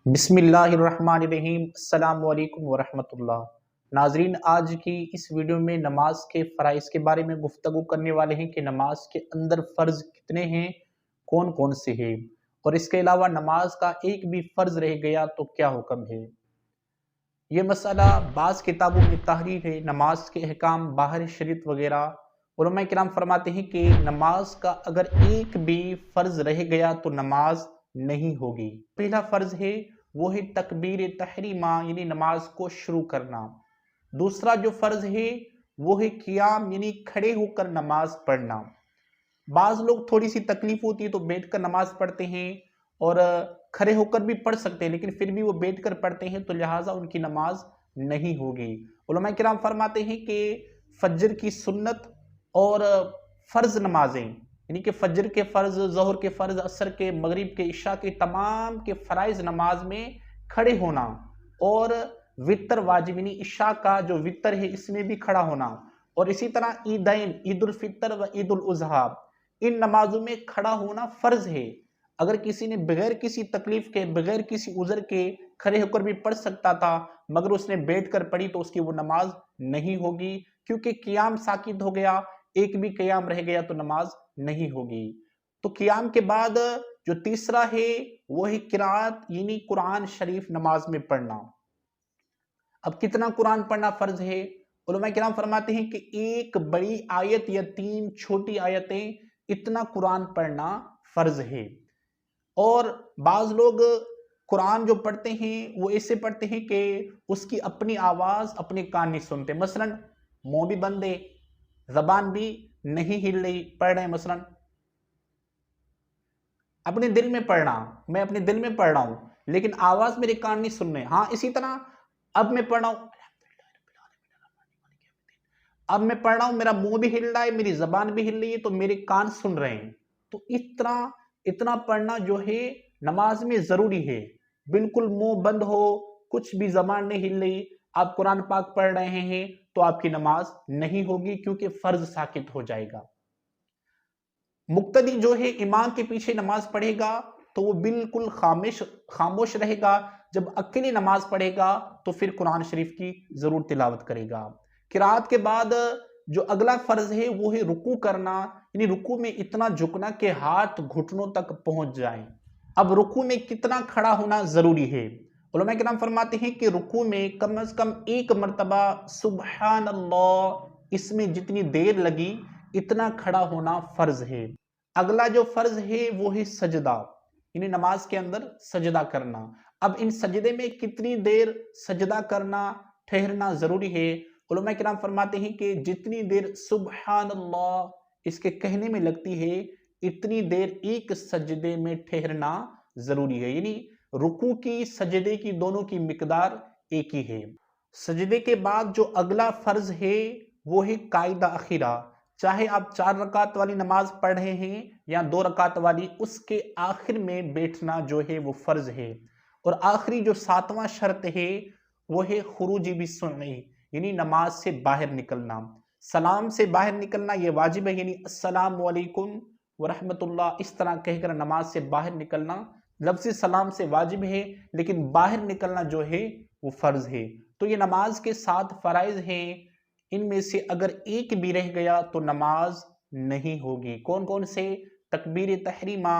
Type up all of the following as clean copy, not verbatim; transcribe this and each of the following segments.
बिस्मिल्लाहिर्रहमानिर्रहीम अस्सलाम वालेकुम वरहमतुल्लाह। नाजरीन, आज की इस वीडियो में नमाज के फ़राइज़ के बारे में गुफ्तगू करने वाले हैं कि नमाज के अंदर फ़र्ज़ कितने हैं, कौन कौन से हैं, और इसके अलावा नमाज का एक भी फ़र्ज़ रह गया तो क्या हुक्म है। ये मसला बाज़ किताबों में तहरीर है, नमाज के अहकाम बाहर शरीयत वगैरह। उलमा किराम फरमाते हैं कि नमाज का अगर एक भी फ़र्ज़ रह गया तो नमाज नहीं होगी। पहला फ़र्ज़ है वो है तकबीर तहरीमा, यानी नमाज को शुरू करना। दूसरा जो फ़र्ज़ है वो है क़ियाम, यानी खड़े होकर नमाज पढ़ना। बाज़ लोग थोड़ी सी तकलीफ होती है तो बैठकर नमाज पढ़ते हैं, और खड़े होकर भी पढ़ सकते हैं, लेकिन फिर भी वो बैठकर पढ़ते हैं तो लिहाजा उनकी नमाज नहीं होगी। उलमा किराम फरमाते हैं कि फज्र की सुन्नत और फ़र्ज़ नमाजें, यानी कि फज्र के फ़र्ज़, ज़ोहर के फ़र्ज़, असर के, मगरिब के, इशा के, तमाम के फ़राइज़ नमाज में खड़े होना, और वितर वाजिब, यानी इशा का जो वितर है इसमें भी खड़ा होना, और इसी तरह ईदैन, ईद उल फितर व ईद उल उज़हा, इन नमाजों में खड़ा होना फ़र्ज़ है। अगर किसी ने बगैर किसी तकलीफ के, बगैर किसी उज़र के खड़े होकर भी पढ़ सकता था, मगर उसने बैठकर पढ़ी तो उसकी वो नमाज नहीं होगी, क्योंकि क़ियाम साकित हो गया, एक भी क़ियाम रह गया तो नमाज नहीं होगी। तो क़ियाम के बाद जो तीसरा है वो है क़िराअत, यानी कुरान शरीफ नमाज में पढ़ना। अब कितना कुरान पढ़ना फ़र्ज़ है? उलमा किराम फरमाते हैं कि एक बड़ी आयत या 3 छोटी आयतें, इतना कुरान पढ़ना फ़र्ज़ है। और बाज़ लोग कुरान जो पढ़ते हैं वो ऐसे पढ़ते हैं कि उसकी अपनी आवाज़ अपने कान नहीं सुनते। मसलन मुँह भी बंद है, ज़बान भी नहीं हिल रही, पढ़ रहे हैं मसलन। अपने दिल में पढ़ना, मैं अपने दिल में पढ़ रहा हूँ, लेकिन आवाज़ मेरे कान नहीं सुन रहे। हाँ, इसी तरह अब मैं पढ़ रहा हूँ, अब मैं पढ़ रहा हूँ, मेरा मुँह भी हिल रहा है, मेरी ज़बान भी हिल रही है, तो मेरे कान सुन रहे हैं। तो इस तरह इतना पढ़ना जो है नमाज में ज़रूरी है। बिल्कुल मुँह बंद हो, कुछ भी ज़बान नहीं हिल रही, आप कुरान पाक पढ़ रहे हैं तो आपकी नमाज नहीं होगी, क्योंकि फ़र्ज़ साकित हो जाएगा। मुक्तदी जो है इमाम के पीछे नमाज पढ़ेगा तो वो बिल्कुल खामोश रहेगा। जब अकेले नमाज पढ़ेगा तो फिर कुरान शरीफ की जरूर तिलावत करेगा। किरात के बाद जो अगला फर्ज है वो है रुकू करना, यानी रुकू में इतना झुकना कि हाथ घुटनों तक पहुंच जाए। अब रुकू में कितना खड़ा होना जरूरी है? उलमा किराम फरमाते हैं कि रुकू में कम से कम एक मर्तबा सुबहान अल्लाह, इसमें जितनी देर लगी इतना खड़ा होना फर्ज है। अगला जो फर्ज है वो है सजदा, यानी नमाज के अंदर सजदा करना। अब इन सजदे में कितनी देर सजदा करना, ठहरना जरूरी है? उलमा किराम फरमाते हैं कि जितनी देर सुबहान अल्लाह इसके कहने में लगती है, इतनी देर एक सजदे में ठहरना जरूरी है। यानी रुकू की, सजदे की, दोनों की मिकदार एक ही है। सजदे के बाद जो अगला फर्ज है वो है कायदा अखीरा। चाहे आप 4 रकात वाली नमाज पढ़ रहे हैं या 2 रकात वाली, उसके आखिर में बैठना जो है वो फर्ज है। और आखिरी जो 7वां शर्त है वो है खुरूज बिस्सुन्नी, यानी नमाज से बाहर निकलना। सलाम से बाहर निकलना ये वाजिब है, यानी अस्सलामु अलैकुम व रहमतुल्लाह इस तरह कहकर नमाज से बाहर निकलना लफ्ज़ सलाम से वाजिब है, लेकिन बाहर निकलना जो है वो फर्ज है। तो ये नमाज के 7 फराइज हैं, इनमें से अगर एक भी रह गया तो नमाज नहीं होगी। कौन कौन से? तकबीर तहरीमा,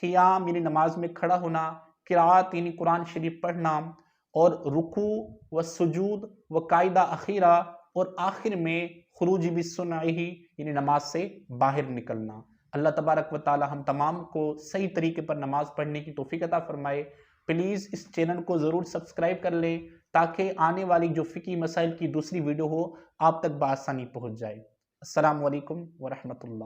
क़ियाम यानी नमाज में खड़ा होना, क़िराअत यानी कुरान शरीफ पढ़ना, और रुकू व सुजूद व कायदा अखीरा, और आखिर में खुरूज बिस्सुन्नी यानी नमाज से बाहर निकलना। अल्लाह तबारक व तआला हम तमाम को सही तरीके पर नमाज पढ़ने की तौफीक अता फरमाए। प्लीज़ इस चैनल को ज़रूर सब्सक्राइब कर लें ताकि आने वाली जो फ़िक़ही मसाइल की दूसरी वीडियो हो आप तक बआसानी पहुँच जाए। अस्सलामु अलैकुम व रहमतुल्लाह।